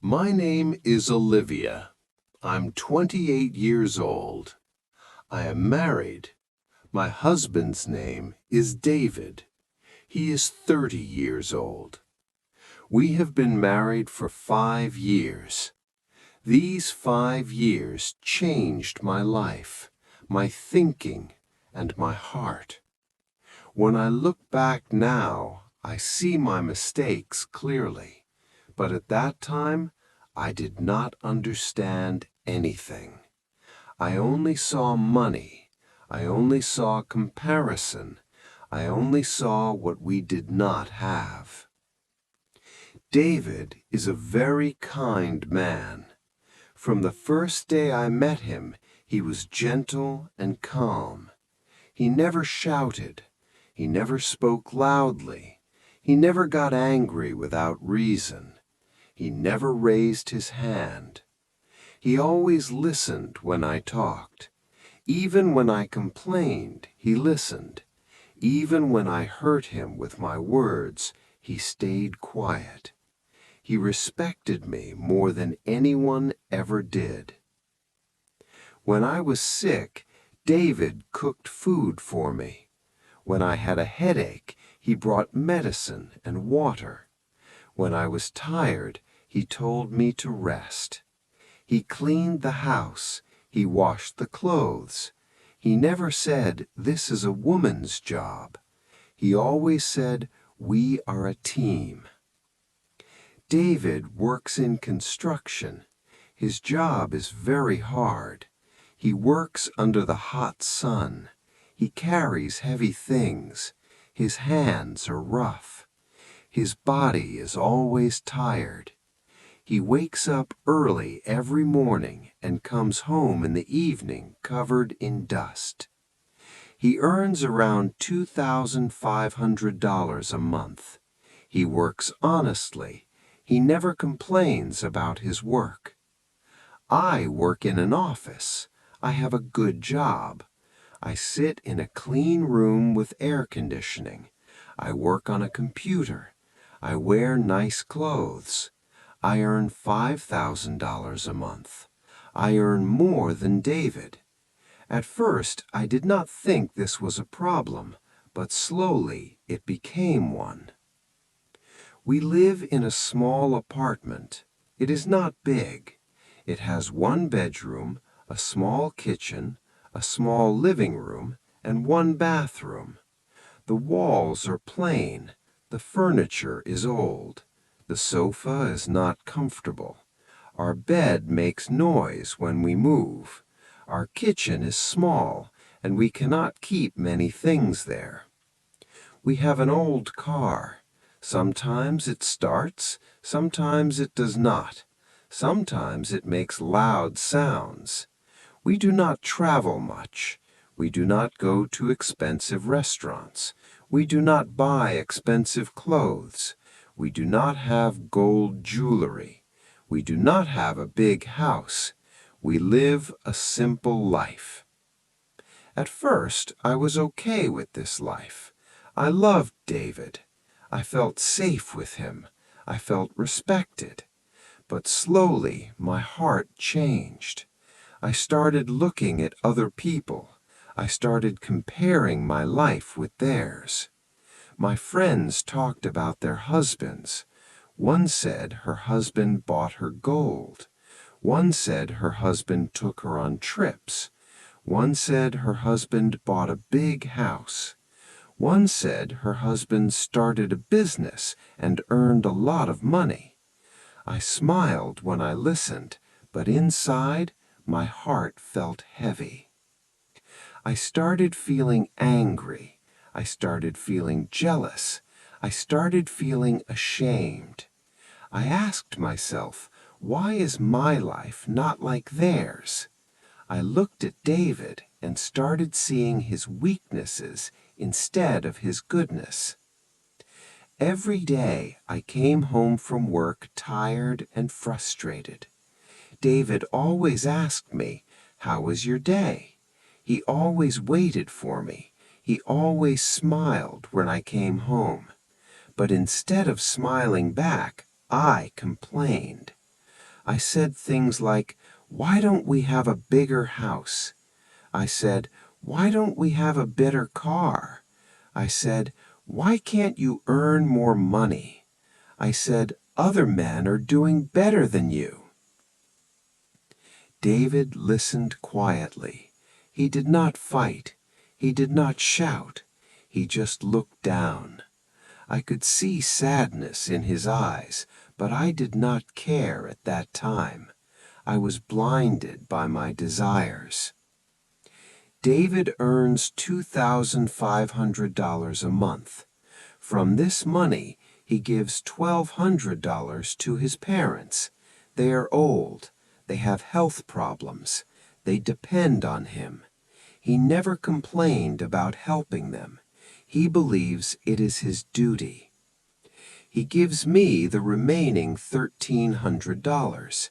My name is Olivia. I'm 28 years old. I am married. My husband's name is David. He is 30 years old. We have been married for 5 years. These 5 years changed my life, my thinking, and my heart. When I look back now, I see my mistakes clearly, but at that time, I did not understand anything. I only saw money. I only saw comparison. I only saw what we did not have. David is a very kind man. From the first day I met him, he was gentle and calm. He never shouted. He never spoke loudly. He never got angry without reason. He never raised his hand. He always listened when I talked. Even when I complained, he listened. Even when I hurt him with my words, he stayed quiet. He respected me more than anyone ever did. When I was sick, David cooked food for me. When I had a headache, he brought medicine and water. When I was tired, he told me to rest. He cleaned the house. He washed the clothes. He never said, "This is a woman's job." He always said, "We are a team." David works in construction. His job is very hard. He works under the hot sun. He carries heavy things. His hands are rough. His body is always tired. He wakes up early every morning and comes home in the evening covered in dust. He earns around $2,500 a month. He works honestly. He never complains about his work. I work in an office. I have a good job. I sit in a clean room with air conditioning. I work on a computer. I wear nice clothes. I earn $5,000 a month. I earn more than David. At first, I did not think this was a problem, but slowly it became one. We live in a small apartment. It is not big. It has one bedroom, a small kitchen, a small living room, and one bathroom. The walls are plain. The furniture is old. The sofa is not comfortable. Our bed makes noise when we move. Our kitchen is small, and we cannot keep many things there. We have an old car. Sometimes it starts, sometimes it does not. Sometimes it makes loud sounds. We do not travel much. We do not go to expensive restaurants. We do not buy expensive clothes. We do not have gold jewelry. We do not have a big house. We live a simple life. At first, I was okay with this life. I loved David. I felt safe with him. I felt respected. But slowly, my heart changed. I started looking at other people. I started comparing my life with theirs. My friends talked about their husbands. One said her husband bought her gold. One said her husband took her on trips. One said her husband bought a big house. One said her husband started a business and earned a lot of money. I smiled when I listened, but inside, my heart felt heavy. I started feeling angry. I started feeling jealous. I started feeling ashamed. I asked myself, why is my life not like theirs? I looked at David and started seeing his weaknesses instead of his goodness. Every day I came home from work tired and frustrated. David always asked me, "How was your day?" He always waited for me. He always smiled when I came home. But instead of smiling back, I complained. I said things like, "Why don't we have a bigger house?" I said, "Why don't we have a better car?" I said, "Why can't you earn more money?" I said, "Other men are doing better than you." David listened quietly. He did not fight. He did not shout. He just looked down. I could see sadness in his eyes, but I did not care at that time. I was blinded by my desires. David earns $2,500 a month. From this money, he gives $1,200 to his parents. They are old. They have health problems. They depend on him. He never complained about helping them. He believes it is his duty. He gives me the remaining $1,300.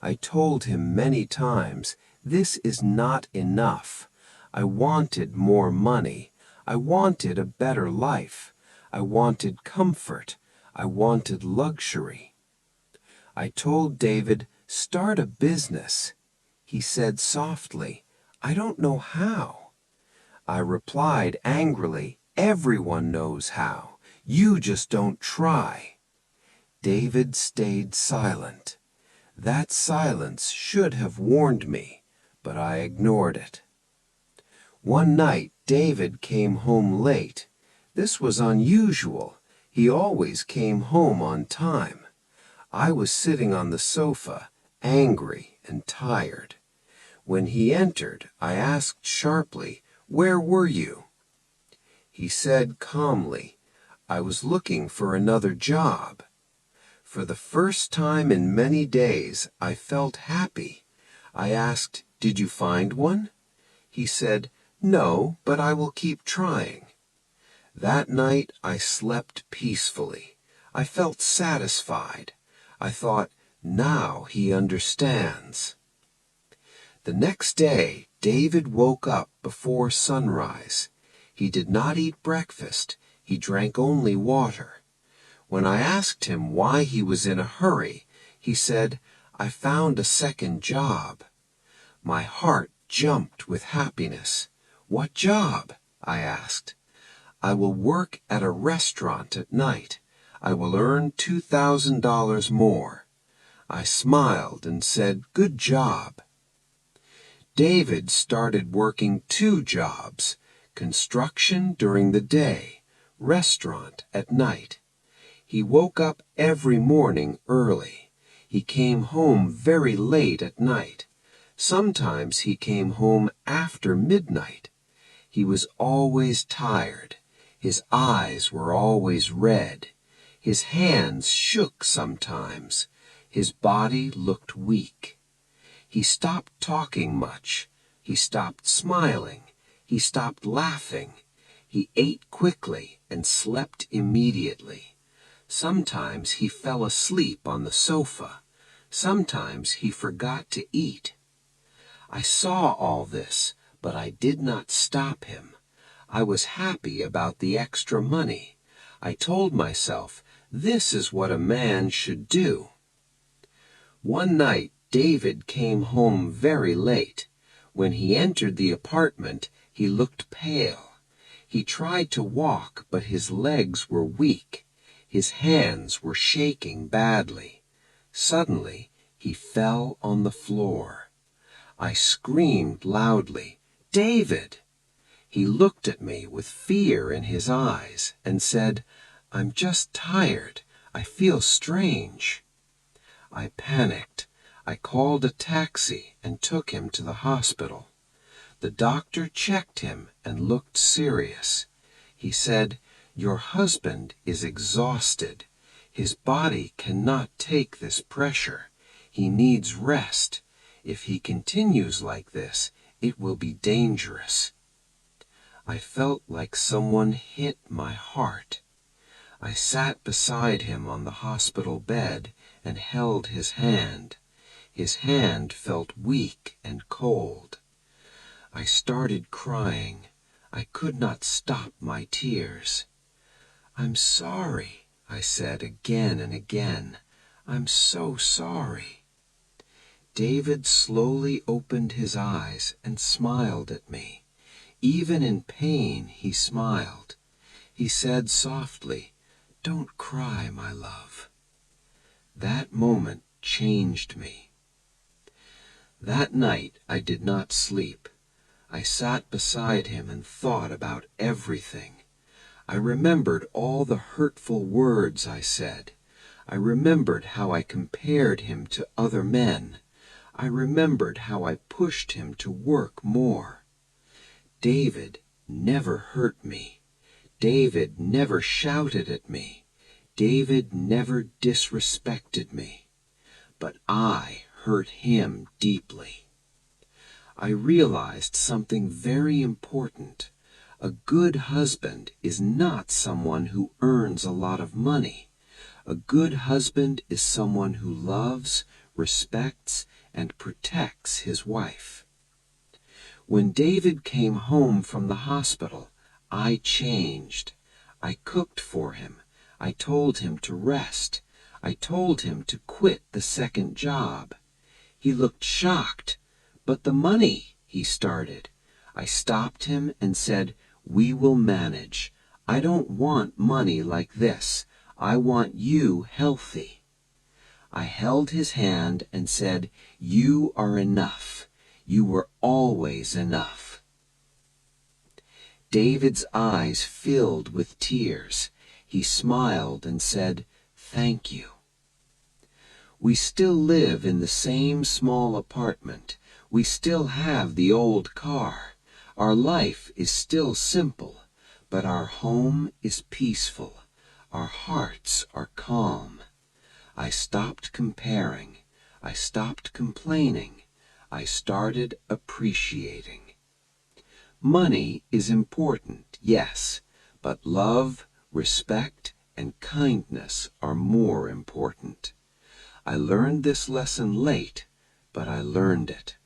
I told him many times, this is not enough. I wanted more money. I wanted a better life. I wanted comfort. I wanted luxury. I told David, start a business. He said softly, I don't know how. I replied angrily, everyone knows how. You just don't try. David stayed silent. That silence should have warned me, but I ignored it. One night, David came home late. This was unusual. He always came home on time. I was sitting on the sofa, angry and tired. When he entered, I asked sharply, "Where were you?" He said calmly, "I was looking for another job." For the first time in many days, I felt happy. I asked, "Did you find one?" He said, "No, but I will keep trying." That night I slept peacefully. I felt satisfied. I thought, now he understands. The next day, David woke up before sunrise. He did not eat breakfast. He drank only water. When I asked him why he was in a hurry, he said, "I found a second job." My heart jumped with happiness. "What job?" I asked. "I will work at a restaurant at night. I will earn $2,000 more." I smiled and said, "Good job." David started working 2 jobs, construction during the day, restaurant at night. He woke up every morning early. He came home very late at night. Sometimes he came home after midnight. He was always tired. His eyes were always red. His hands shook sometimes. His body looked weak. He stopped talking much. He stopped smiling. He stopped laughing. He ate quickly and slept immediately. Sometimes he fell asleep on the sofa. Sometimes he forgot to eat. I saw all this, but I did not stop him. I was happy about the extra money. I told myself, this is what a man should do. One night, David came home very late. When he entered the apartment, he looked pale. He tried to walk, but his legs were weak. His hands were shaking badly. Suddenly, he fell on the floor. I screamed loudly, "David!" He looked at me with fear in his eyes and said, "I'm just tired. I feel strange." I panicked. I called a taxi and took him to the hospital. The doctor checked him and looked serious. He said, "Your husband is exhausted. His body cannot take this pressure. He needs rest. If he continues like this, it will be dangerous." I felt like someone hit my heart. I sat beside him on the hospital bed and held his hand. His hand felt weak and cold. I started crying. I could not stop my tears. "I'm sorry," I said again and again. "I'm so sorry." David slowly opened his eyes and smiled at me. Even in pain, he smiled. He said softly, "Don't cry, my love." That moment changed me. That night I did not sleep. I sat beside him and thought about everything. I remembered all the hurtful words I said. I remembered how I compared him to other men. I remembered how I pushed him to work more. David never hurt me. David never shouted at me. David never disrespected me. But I hurt him deeply. I realized something very important. A good husband is not someone who earns a lot of money. A good husband is someone who loves, respects, and protects his wife. When David came home from the hospital, I changed. I cooked for him. I told him to rest. I told him to quit the second job. He looked shocked. "But the money," he started. I stopped him and said, "We will manage. I don't want money like this. I want you healthy." I held his hand and said, "You are enough. You were always enough." David's eyes filled with tears. He smiled and said, "Thank you." We still live in the same small apartment. We still have the old car. Our life is still simple, but our home is peaceful. Our hearts are calm. I stopped comparing. I stopped complaining. I started appreciating. Money is important, yes, but love, respect, and kindness are more important. I learned this lesson late, but I learned it.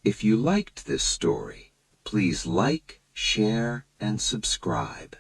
If you liked this story, please like, share, and subscribe.